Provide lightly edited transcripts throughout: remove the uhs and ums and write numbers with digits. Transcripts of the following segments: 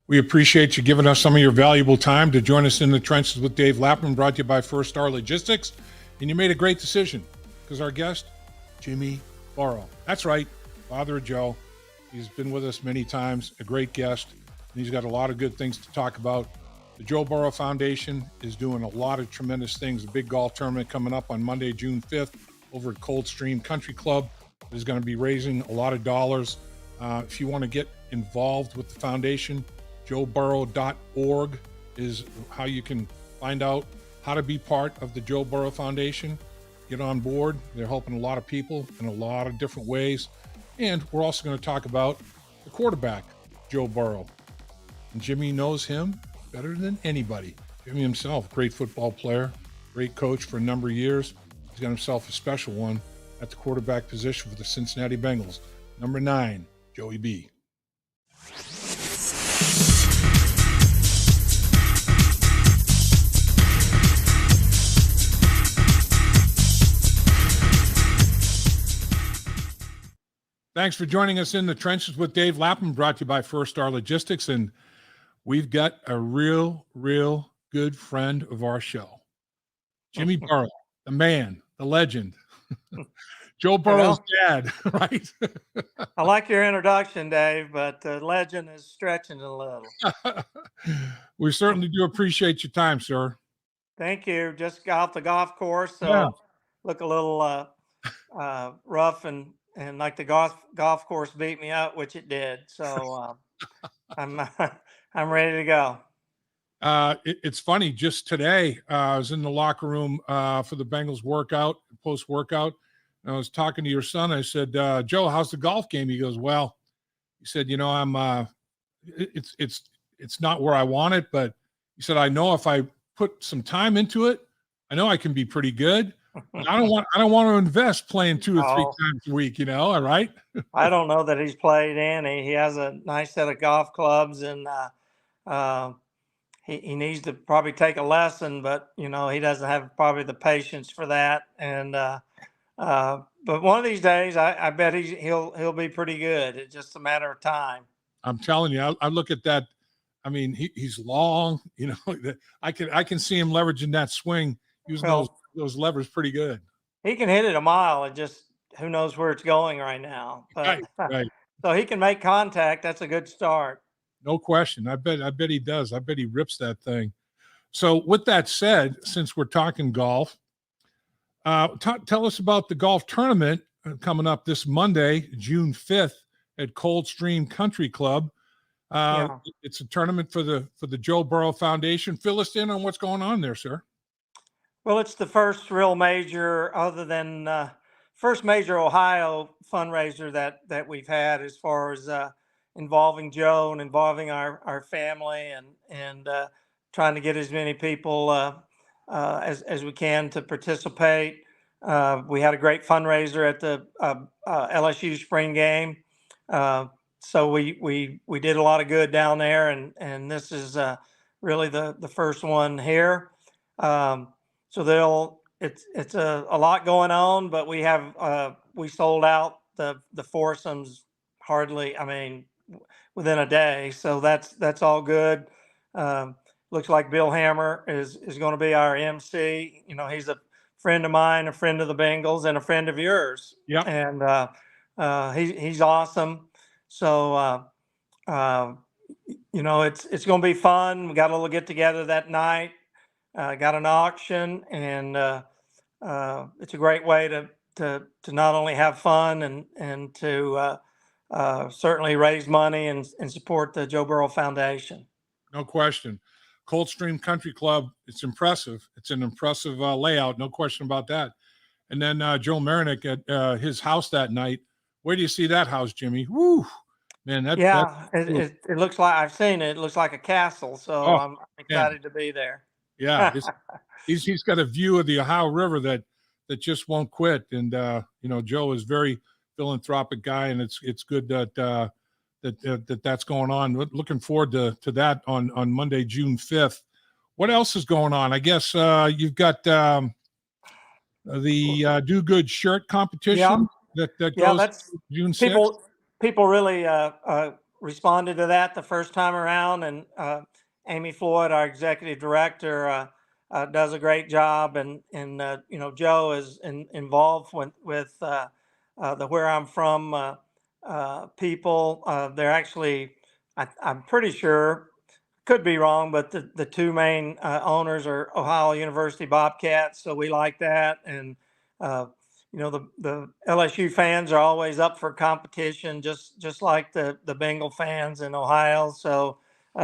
We appreciate you giving us some of your valuable time to join us in the trenches with Dave Lapham, brought to you by First Star Logistics. And you made a great decision because our guest, Jimmy Burrow. That's right, father of Joe. He's been with us many times, a great guest, and he's got a lot of good things to talk about. The Joe Burrow Foundation is doing a lot of tremendous things. The big golf tournament coming up on Monday, June 5th over at Coldstream Country Club is going to be raising a lot of dollars. If you want to get involved with the foundation, joeburrow.org is how you can find out how to be part of the Joe Burrow Foundation. Get on board. They're helping a lot of people in a lot of different ways. And we're also going to talk about the quarterback, Joe Burrow. And Jimmy knows him better than anybody. Jimmy himself, great football player, great coach for a number of years. He's got himself a special one at the quarterback position for the Cincinnati Bengals. Number 9, Joey B. Thanks for joining us in the trenches with Dave Lapham, brought to you by First Star Logistics. And we've got a real good friend of our show, Jimmy Burrow, the man, the legend, Joe Burrow's dad, right? I like your introduction, Dave, but the legend is stretching a little. We certainly do appreciate your time, sir. Thank you. Just got off the golf course, so look a little rough and like the golf course beat me up, which it did. So I'm ready to go. It's funny. Just today, I was in the locker room for the Bengals post workout. And I was talking to your son. I said, Joe, how's the golf game? He goes, well, he said, I'm it's not where I want it, but he said, I know if I put some time into it, I know I can be pretty good. But I don't want to invest playing 2 or 3 times a week, all right? I don't know that he's played any. He has a nice set of golf clubs, and he needs to probably take a lesson, but he doesn't have probably the patience for that. And but one of these days, I bet he'll be pretty good. It's just a matter of time. I'm telling you, I look at that. I mean, he's long. I can see him leveraging that swing, using those levers pretty good. He can hit it a mile. It just who knows where it's going right now. But, right. So he can make contact. That's a good start. No question. I bet he does. I bet he rips that thing. So with that said, since we're talking golf, tell us about the golf tournament coming up this Monday, June 5th at Coldstream Country Club. It's a tournament for the Joe Burrow Foundation. Fill us in on what's going on there, sir. Well, it's the first real major, other than first major Ohio fundraiser that we've had as far as involving Joe and involving our family and trying to get as many people as we can to participate. We had a great fundraiser at the LSU spring game. So we did a lot of good down there, and this is really the first one here. So it's a lot going on, but we sold out the foursomes within a day. So that's all good. Looks like Bill Hammer is going to be our MC. He's a friend of mine, a friend of the Bengals, and a friend of yours. Yeah. And he's awesome. So it's going to be fun. We got a little get together that night. Got an auction, and it's a great way to not only have fun and to certainly raise money and support the Joe Burrow Foundation. No question. Coldstream Country Club, it's impressive. It's an impressive layout, no question about that. And then Joe Marinick at his house that night. Where do you see that house, Jimmy? Woo, man! It looks like, I've seen it. It looks like a castle, so I'm excited to be there. Yeah, he's got a view of the Ohio River that just won't quit. And Joe is very philanthropic guy, and it's good that that's going on. Looking forward to that on Monday, June 5th. What else is going on? I guess you've got the Do Good shirt competition that goes that's June 6th. People really responded to that the first time around, and Amy Floyd, our executive director, does a great job, and Joe is involved with the Where I'm From people. They're actually, I'm pretty sure, could be wrong, but the two main owners are Ohio University Bobcats, so we like that. And the LSU fans are always up for competition, just like the Bengal fans in Ohio. So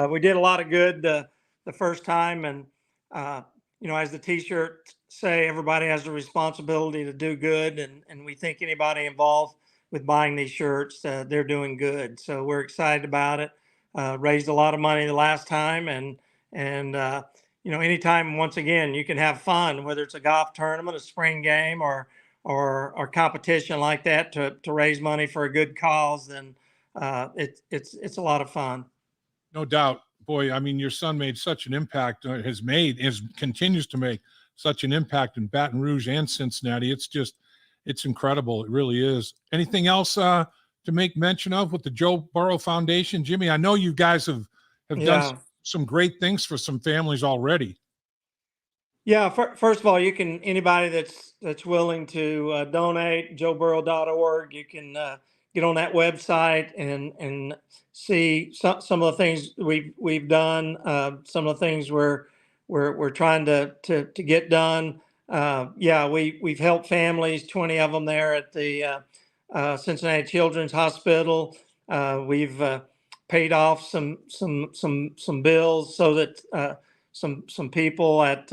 we did a lot of good the first time, and as the T-shirts say, everybody has the responsibility to do good, and we think anybody involved with buying these shirts, they're doing good. So we're excited about it. Raised a lot of money the last time, and anytime, once again, you can have fun, whether it's a golf tournament, a spring game, or competition like that to raise money for a good cause, then it's a lot of fun. No doubt. Boy, I mean, your son made such an impact, continues to make such an impact in Baton Rouge and Cincinnati. It's incredible. It really is. Anything else to make mention of with the Joe Burrow Foundation? Jimmy, I know you guys have done some great things for some families already. Yeah, first of all, anybody that's willing to donate, joeburrow.org, you can get on that website and see some of the things we've done, some of the things we're trying to get done. We've helped families, 20 of them there at the Cincinnati Children's Hospital. We've paid off some bills so that some people at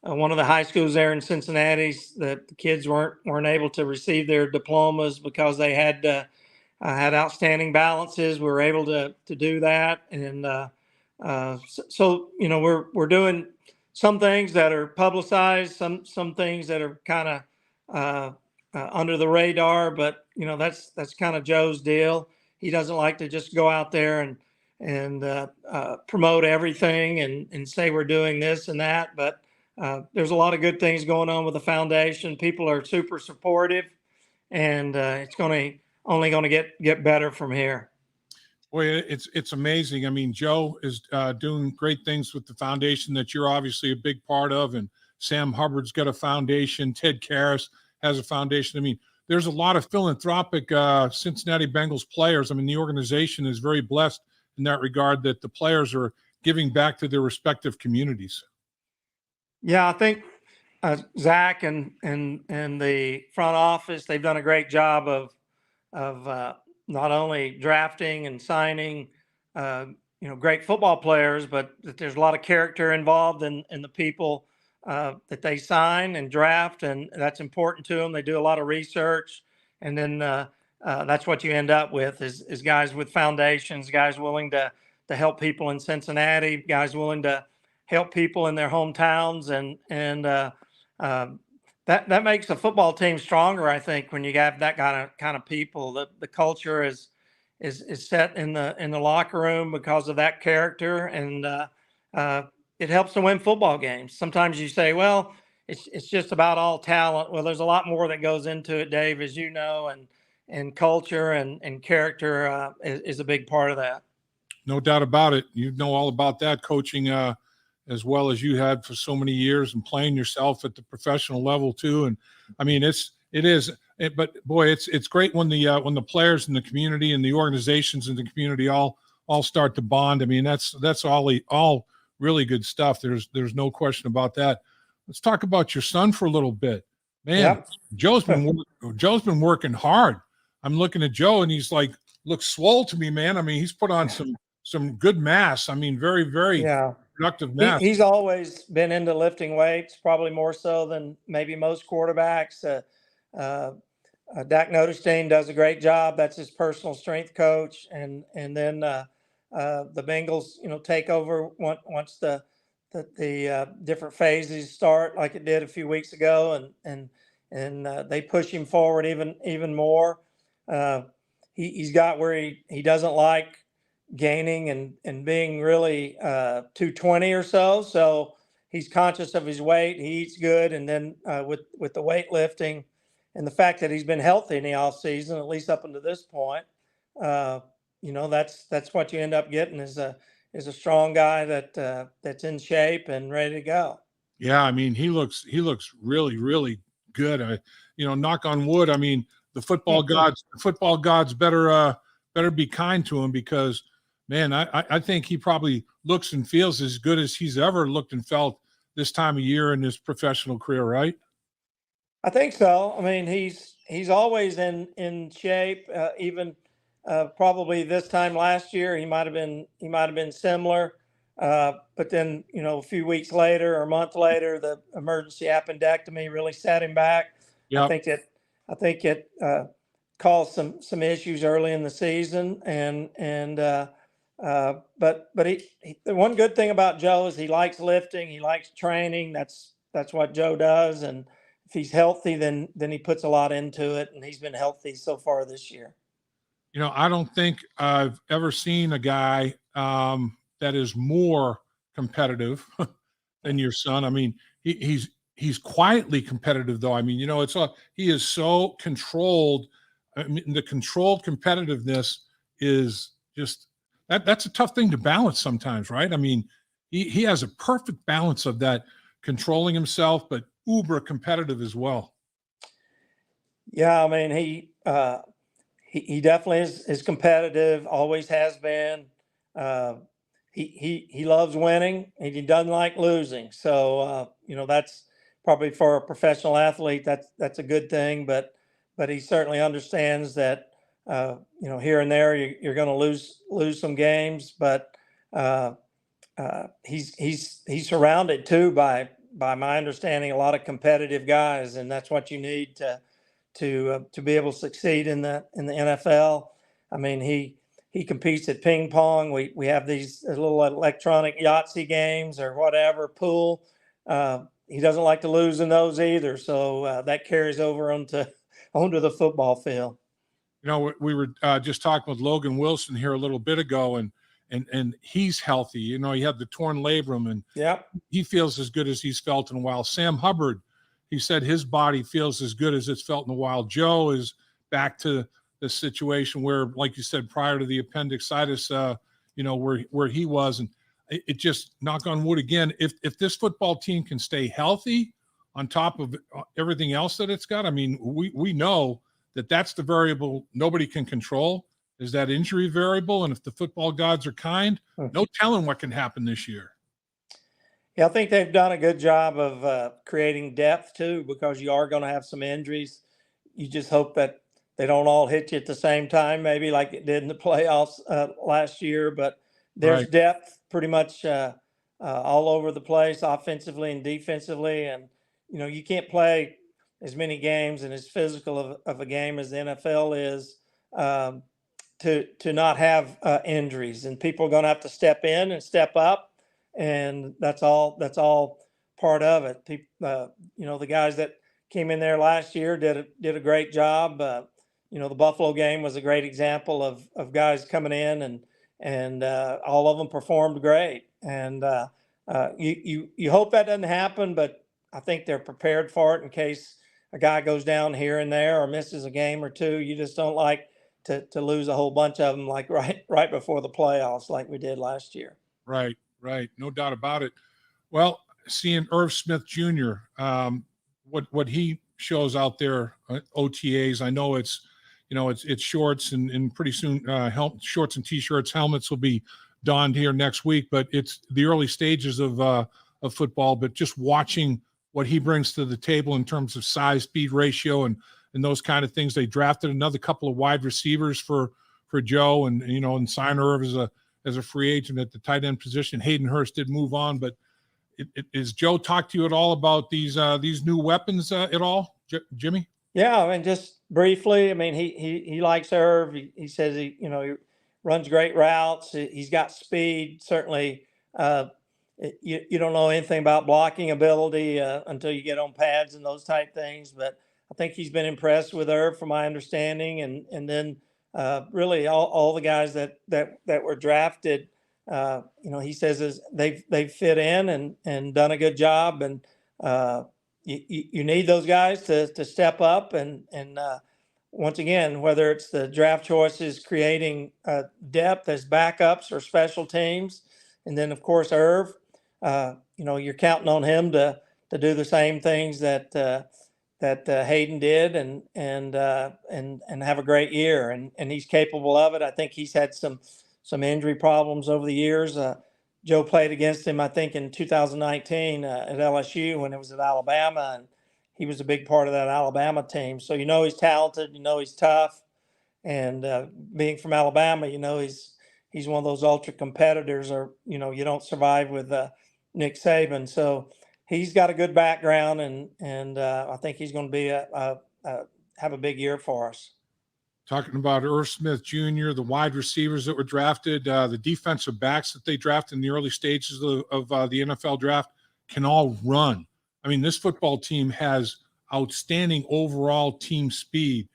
one of the high schools there in Cincinnati, that the kids weren't able to receive their diplomas because they had outstanding balances. We were able to do that, and so we're doing some things that are publicized, some things that are kind of under the radar. But that's kind of Joe's deal. He doesn't like to just go out there and promote everything and say we're doing this and that, but there's a lot of good things going on with the foundation. People are super supportive, and it's only going to get better from here. Boy, it's amazing. I mean, Joe is doing great things with the foundation that you're obviously a big part of, and Sam Hubbard's got a foundation. Ted Karras has a foundation. I mean, there's a lot of philanthropic Cincinnati Bengals players. I mean, the organization is very blessed in that regard, that the players are giving back to their respective communities. Yeah, I think Zach and the front office, they've done a great job of not only drafting and signing great football players, but that there's a lot of character involved in the people that they sign and draft, and that's important to them. They do a lot of research, and then that's what you end up with is guys with foundations, guys willing to help people in Cincinnati, guys willing to help people in their hometowns, and that makes a football team stronger. I think when you have that kind of people, the culture is set in the locker room because of that character, and it helps to win football games. Sometimes you say, well, it's just about all talent. Well, there's a lot more that goes into it, Dave, as you know, and culture and character is a big part of that. No doubt about it. You know all about that, coaching as well as you had for so many years, and playing yourself at the professional level too. And I mean, but boy, it's great when the players in the community and the organizations in the community all start to bond. I mean, that's all really good stuff. There's no question about that. Let's talk about your son for a little bit, man. Yep. Joe's been working hard. I'm looking at Joe, and he's looks swole to me, man. I mean, he's put on some good mass. I mean, very, very productive mass. He's always been into lifting weights, probably more so than maybe most quarterbacks. Dak Notestein does a great job. That's his personal strength coach. And then the Bengals, take over once the different phases start, like it did a few weeks ago, and they push him forward even more. He's got where he doesn't like gaining and being really 220 or so. So he's conscious of his weight. He eats good. And then with the weightlifting and the fact that he's been healthy in the off season, at least up until this point, that's what you end up getting is a strong guy that's in shape and ready to go. Yeah, I mean, he looks really, really good. Knock on wood. I mean, the football gods better be kind to him because, man, I think he probably looks and feels as good as he's ever looked and felt this time of year in his professional career, right? I think so. I mean, he's always in shape. Even probably this time last year, he might have been similar. But then a few weeks later or a month later, the emergency appendectomy really set him back. I Yep. think it I think it caused some issues early in the season, but the one good thing about Joe is he likes lifting, he likes training. That's what Joe does, and if he's healthy, then he puts a lot into it, and he's been healthy so far this year. I don't think I've ever seen a guy that is more competitive than your son. I mean, he's quietly competitive, though. I mean, he is so controlled. I mean, the controlled competitiveness is just that's a tough thing to balance sometimes, right? I mean, he has a perfect balance of that controlling himself, but uber competitive as well. Yeah, I mean he definitely is competitive, always has been. Uh, he loves winning and he doesn't like losing. So that's probably for a professional athlete that's a good thing. But he certainly understands that here and there you're going to lose some games. But he's surrounded too by my understanding a lot of competitive guys, and that's what you need to be able to succeed in the NFL. I mean, he competes at ping pong. We have these little electronic Yahtzee games or whatever, pool. He doesn't like to lose in those either, so that carries over onto the football field. We were just talking with Logan Wilson here a little bit ago, and he's healthy. He had the torn labrum, and Yep. he feels as good as he's felt in a while. Sam Hubbard, he said his body feels as good as it's felt in a while. Joe is back to the situation where, like you said, prior to the appendicitis, where he was, and it just, knock on wood again, if this football team can stay healthy on top of everything else that it's got, I mean, we know that's the variable nobody can control, is that injury variable. And if the football gods are kind, no telling what can happen this year. Yeah, I think they've done a good job of creating depth too, because you are going to have some injuries. You just hope that they don't all hit you at the same time, maybe like it did in the playoffs last year. But there's Right. depth pretty much all over the place, offensively and defensively. And you can't play as many games and as physical of a game as the NFL is um, to not have injuries. And people are going to have to step in and step up, and that's all part of it. The guys that came in there last year did a great job. The Buffalo game was a great example of guys coming in and all of them performed great. And you hope that doesn't happen, but I think they're prepared for it in case a guy goes down here and there or misses a game or two. You just don't like to lose a whole bunch of them like right before the playoffs like we did last year. Right. No doubt about it. Well, seeing Irv Smith Jr., what he shows out there, OTAs, I know it's shorts and pretty soon shorts and T-shirts, helmets will be donned here next week, but it's the early stages of football. But just watching what he brings to the table in terms of size, speed ratio, and those kind of things. They drafted another couple of wide receivers for Joe, and sign Irv as a free agent at the tight end position. Hayden Hurst did move on, but is Joe talk to you at all about these new weapons at all, Jimmy? Yeah, I mean, just briefly. I mean, he likes Irv. He says he runs great routes. He's got speed. Certainly, you don't know anything about blocking ability until you get on pads and those type things. But I think he's been impressed with Irv, from my understanding, and then really all the guys that were drafted. He says they've fit in and done a good job, and you need those guys to step up and once again, whether it's the draft choices, creating depth as backups or special teams, and then of course Irv, you're counting on him to do the same things that Hayden did, and have a great year, and he's capable of it. I think he's had some injury problems over the years. Joe played against him, I think, in 2019 at LSU when it was at Alabama, and he was a big part of that Alabama team. So he's talented, he's tough, and being from Alabama, he's one of those ultra competitors, or you don't survive with Nick Saban. So he's got a good background, and I think he's going to be have a big year for us. Talking about Irv Smith Jr., the wide receivers that were drafted, the defensive backs that they drafted in the early stages of the NFL draft can all run. I mean, this football team has outstanding overall team speed.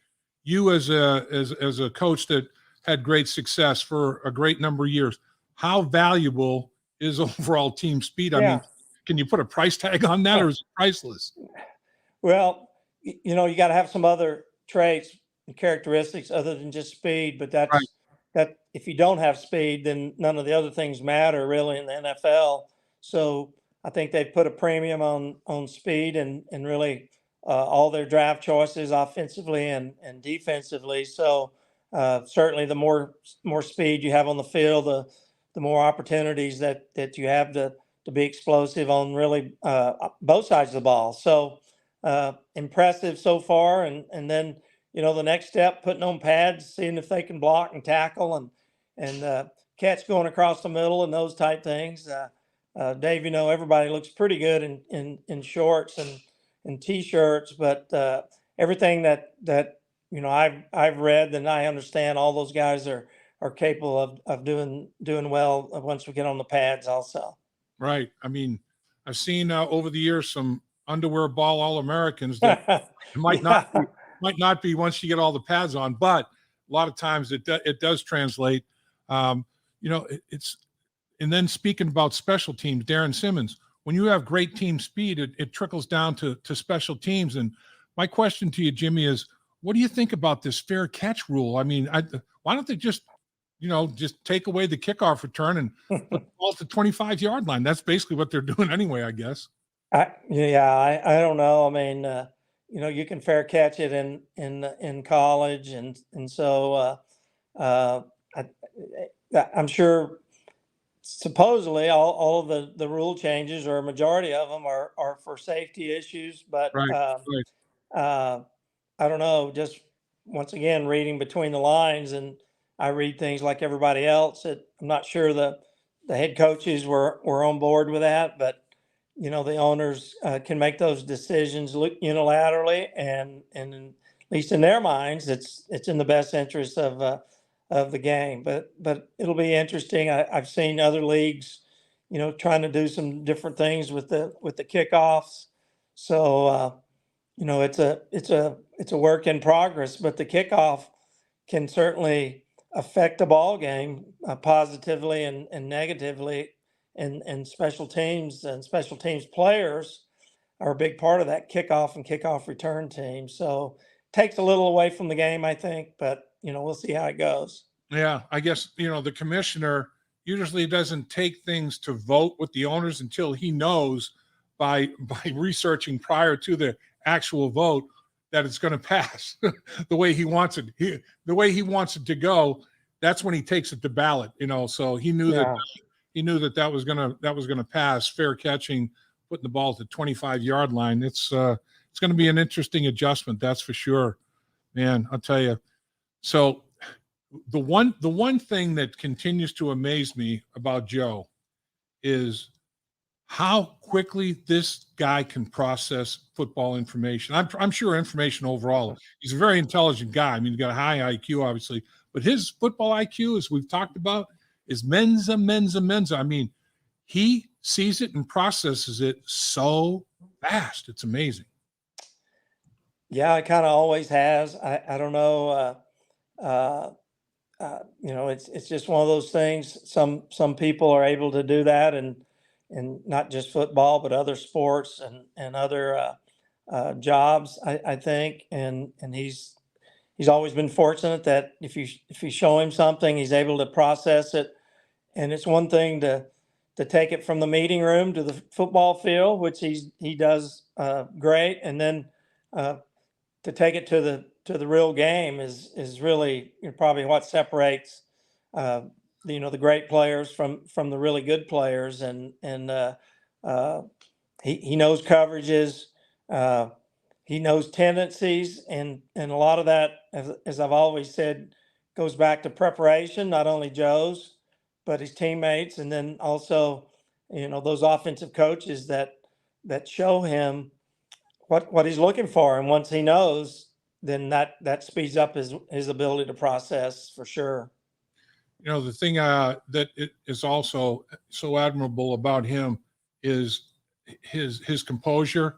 You as a coach that had great success for a great number of years, how valuable is overall team speed? I mean, can you put a price tag on that, or is it priceless? Well, you got to have some other traits and characteristics other than just speed, but that's Right. that if you don't have speed, then none of the other things matter really in the NFL. So I think they've put a premium on speed and really all their draft choices offensively and defensively. So certainly the more speed you have on the field, the more opportunities that you have to be explosive on really both sides of the ball. So impressive so far, and then the next step, putting on pads, seeing if they can block and tackle and catch going across the middle and those type things. Dave, everybody looks pretty good in shorts and t-shirts, but everything that I've read and I understand, all those guys are capable of doing well once we get on the pads also. Right. I mean, I've seen over the years some underwear ball All-Americans that might not be once you get all the pads on, but a lot of times it does translate. It's and then speaking about special teams, Darren Simmons, when you have great team speed, it trickles down to special teams. And my question to you, Jimmy, is what do you think about this fair catch rule? I mean, why don't they just take away the kickoff return and put the ball at the 25-yard line? That's basically what they're doing anyway, I guess. I don't know. I mean, you can fair catch it in college, and so I'm sure supposedly all of the rule changes, or a majority of them, are for safety issues, but Right. I don't know. Just once again, reading between the lines, and I read things like everybody else. I'm not sure the head coaches were on board with that, but the owners can make those decisions unilaterally, and at least in their minds, it's in the best interest of the game. But it'll be interesting. I've seen other leagues, trying to do some different things with the kickoffs. So it's a work in progress, but the kickoff can certainly affect the ball game positively and negatively, and special teams players are a big part of that kickoff and kickoff return team. So takes a little away from the game, I think, but we'll see how it goes. Yeah, I guess the commissioner usually doesn't take things to vote with the owners until he knows by researching prior to the actual vote that it's going to pass the way he wants it. The way he wants it to go, that's when he takes it to ballot. So he knew that was going to pass. Fair catching, putting the ball at the 25-yard line. It's going to be an interesting adjustment, that's for sure, man. I'll tell you. So the one thing that continues to amaze me about Joe is how quickly this guy can process football information. I'm sure information overall. He's a very intelligent guy. I mean, he's got a high IQ, obviously, but his football IQ, as we've talked about, is mensa. I mean, he sees it and processes it so fast. It's amazing. Yeah, it kind of always has. I don't know. It's just one of those things. Some people are able to do that, and not just football, but other sports and other jobs, I think. And he's always been fortunate that if you show him something, he's able to process it. And it's one thing to take it from the meeting room to the football field, which he does great, and then to take it to the real game is really probably what separates the great players from the really good players. And he knows coverages, he knows tendencies, and a lot of that, as I've always said, goes back to preparation, not only Joe's but his teammates, and then also those offensive coaches that show him what he's looking for. And once he knows, then that speeds up his ability to process for sure. The thing that is also so admirable about him is his composure.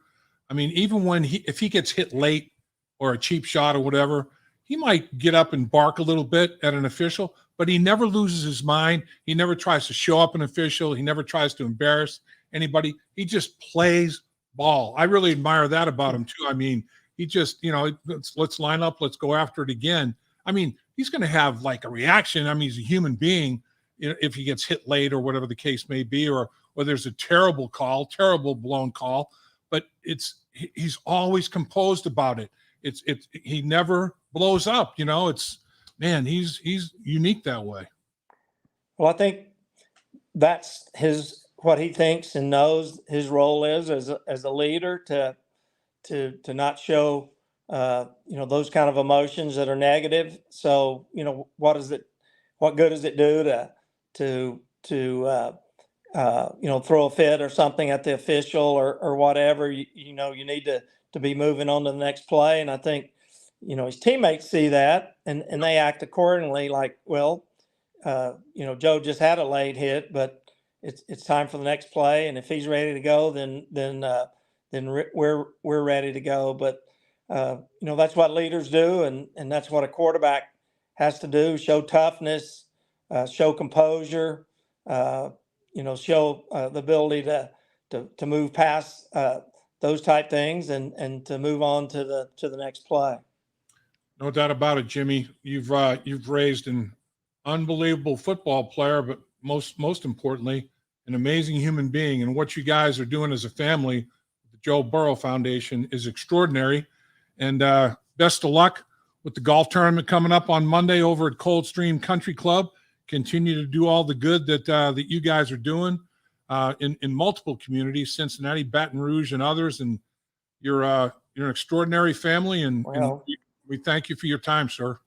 I mean, even when if he gets hit late or a cheap shot or whatever, he might get up and bark a little bit at an official, but he never loses his mind. He never tries to show up an official. He never tries to embarrass anybody. He just plays ball. I really admire that about him too. I mean, he just, let's line up, let's go after it again. I mean, he's going to have like a reaction. I mean, he's a human being, if he gets hit late or whatever the case may be, or there's a terrible blown call, but he's always composed about it. He never blows up, he's unique that way. Well, I think that's what he thinks and knows his role is as a leader to not show those kind of emotions that are negative. So what good does it do to throw a fit or something at the official or whatever? You need to be moving on to the next play. And I think his teammates see that and they act accordingly. Like, well, Joe just had a late hit, but it's time for the next play. And if he's ready to go, then we're ready to go. But that's what leaders do, and that's what a quarterback has to do: show toughness, show composure, show the ability to move past those type things and to move on to the next play. No doubt about it, Jimmy. You've raised an unbelievable football player, but most importantly, an amazing human being. And what you guys are doing as a family, the Joe Burrow Foundation, is extraordinary. And best of luck with the golf tournament coming up on Monday over at Coldstream Country Club. Continue to do all the good that you guys are doing in multiple communities, Cincinnati, Baton Rouge, and others. And you're an extraordinary family, and we thank you for your time, sir.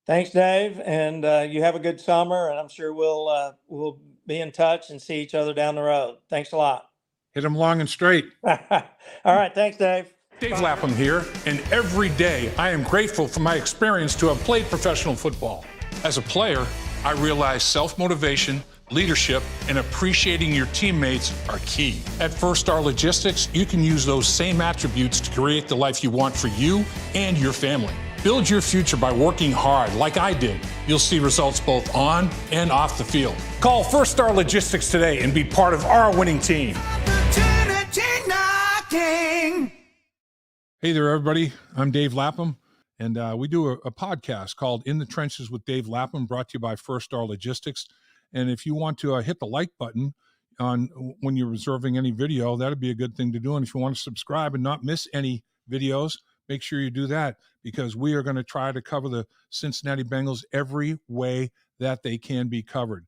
Thanks, Dave, and you have a good summer, and I'm sure we'll be in touch and see each other down the road. Thanks a lot. Hit them long and straight. All right, thanks, Dave. Dave Lapham here, and every day I am grateful for my experience to have played professional football. As a player, I realize self-motivation, leadership, and appreciating your teammates are key. At First Star Logistics, you can use those same attributes to create the life you want for you and your family. Build your future by working hard like I did. You'll see results both on and off the field. Call First Star Logistics today and be part of our winning team. Hey there, everybody. I'm Dave Lapham, and we do a podcast called In the Trenches with Dave Lapham, brought to you by First Star Logistics. And if you want to hit the like button when you're reserving any video, that'd be a good thing to do. And if you want to subscribe and not miss any videos, make sure you do that, because we are going to try to cover the Cincinnati Bengals every way that they can be covered.